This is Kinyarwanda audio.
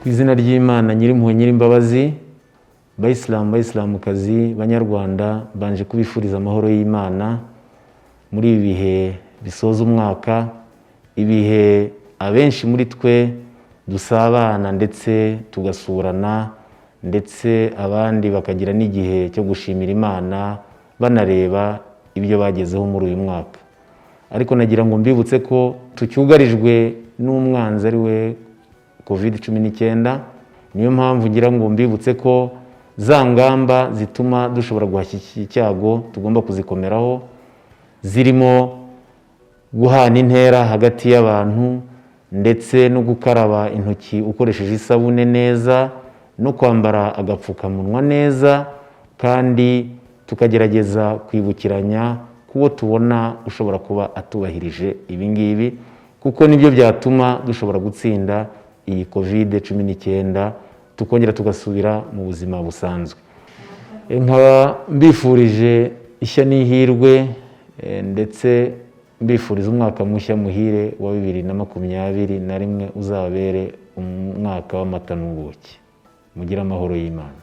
Ku izina ry'Imana Nyirimpuhwe Nyirimbabazi, Abasilamu Abasilamukazi, Banyarwanda, banje kubifuriza amahoro y'Imana muri ibi bihe bisoza umwaka, ibihe abenshi muri twe dusabana ndetse tugasurana, ndetse abandi bakagira n'igihe cyo gushimira Imana banareba ibyo bagezeho muri uyu mwaka. Ariko nagira ngo mbibutse ko tucyugarijwe n'umwanzi ari we COVID-19. Niyo mpamvu ngira ngo mbibutse ko za ngamba zituma dushobora guhashya icyago tugomba kuzikomeraho, zirimo guhana intera hagati y'abantu ndetse no gukaraba intoki ukoresheje isabune neza, no kwambara agapfukamunwa neza, kandi tukagerageza kwibukiranya kuwo tubona ushobora kuba atubahirije ibi ngibi, kuko nibyo byatuma dushobora gutsinda iyi COVID-19 tukongera tugasubira mu buzima busanzwe. Nkaba mbifurije ishya n'ihirwe ndetse mbifuriza umwaka mushya muhire wa 2021 uzabere umwaka w'amata n'ubuki. Mugire amahoro y'Imana.